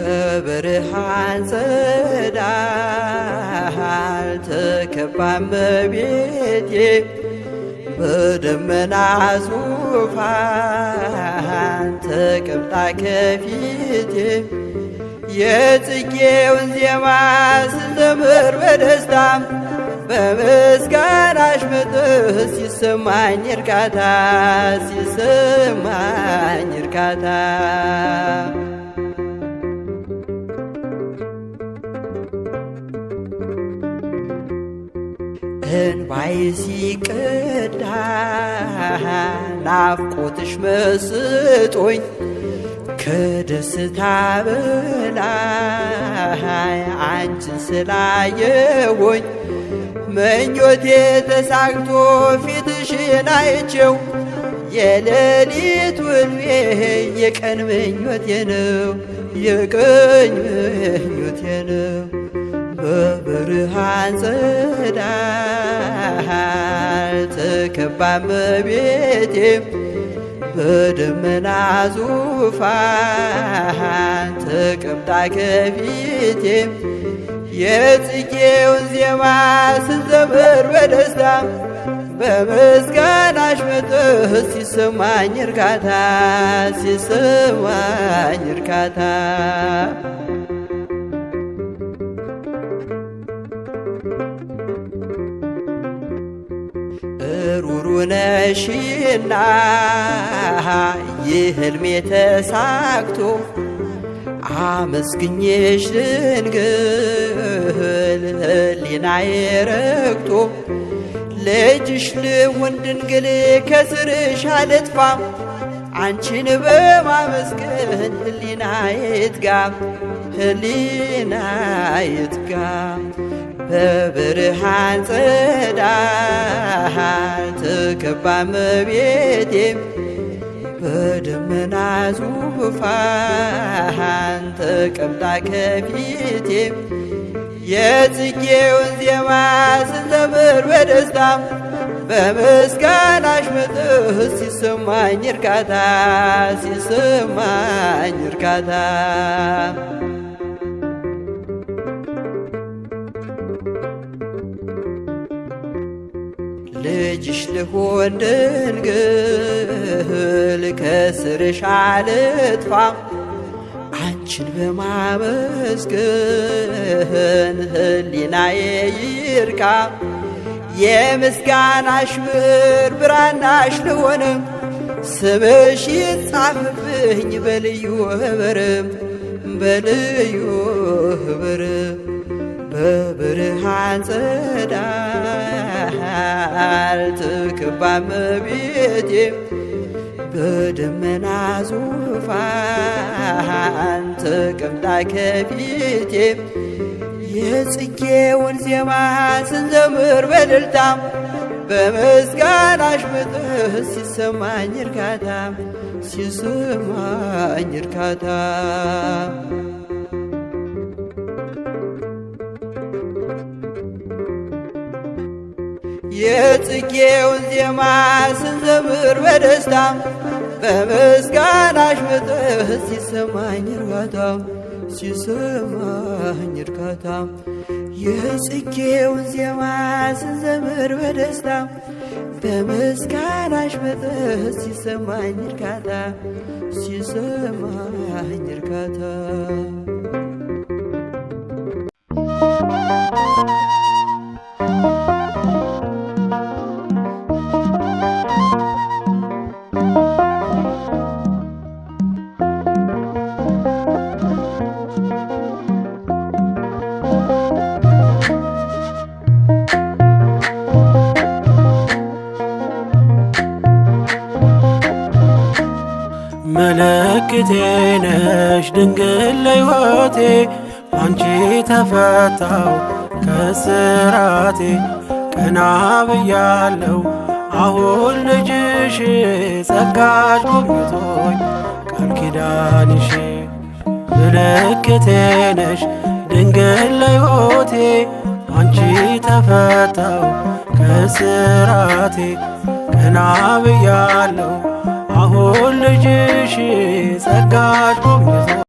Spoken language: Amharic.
በብርሃን ጸዳል ተከባ እመቤቴ በደመና ዙፋን ተቀምጣ ከፊቴ የጽጌውን ዜማ ስዘምር በደስታ በምስጋናሽ መጥህ ሲሰማኝ እርካታ ሲሰማኝ እርካታ እንባዬ ሲቀዳ ናፍቆትሽ መስጦኝ ከደስታ በላይ አንቺን ስላየሁኝ ምኞቴ ተሳክቶ ፊትሽን አይቼው የሌሊት ውልቤ የቀን ምኞቴ ነው የቀን ምኞቴ ነው። በብርሃን ጸዳል ተከባ እመቤቴ በደመና ዙፋን ተቀምጣ ከፊቴ የጽጌውን ዜማ ስዘምር በደስታ በምስጋናሽ መጥህ ሲሰማኝ እርካታ ሲሰማኝ እርካታ ሩሩ ነሽና የሕልሜ ተሳክቶ አመስግኜሽ ድንግል ሕሊናዬ ረክቶ ልጅሽ ልሁን ድንግል ከስርሽ አልጥፋ አንቺን በማመስገን ሕሊናዬ ይትጋ ሕሊናዬ ይትጋ። በብርሃን ጸዳል ተከባ እመቤቴ በደመና ዙፋን ተቀምጣ ከፊቴ የጽጌውን ዜማ ስዘምር በደስታ በምስጋናሽ መጥህ ሲሰማኝ እርካታ ሲሰማኝ እርካታ ልጅሽ ልሁን ድንግል ከስርሽ አልጥፋ አንቺን በማመስገን ሕሊናዬ ይርካ የምስጋናሽ ብር ብራናሽ ልሆን ስምሽ ይጻፍብኝ በልዩ ኅብርም በልዩ ኅብርም በብርሃን ጸዳል ተከባ እመቤቴ በደመና ዙፋን ተቀምጣ ከፊቴ የጽጌውን ዜማ ስንዘምር በእልልታ በምስጋናሽ መጥህ ሲሰማኝ እርካታ ሲሰማኝ እርካታ የጽጌውን ዜማ ስንዘምር በደስታ በምስጋናሽ መጥህ ሲሰማኝ እርካታ ሲሰማኝ እርካታ የጽጌውን ዜማ ስንዘምር በደስታ በምስጋናሽ መጥህ ሲሰማኝ እርካታ ሲሰማኝ እርካታ ምልክቴ ነሽ ድንግል ለሕይወቴ አንቺ ተፈታው ከስራቴ ቀና ብያለው አሁን ልጅሽ ጸጋሽ ጎብኝቶኝ ቃል ኪዳንሽ ምልክቴ ነሽ ድንግል ለሕይወቴ አንቺ ተፈታው ከስራቴ ቀና ብያለሁ አሁን ልጅሽ ጸጋሽ ጎብኝቶ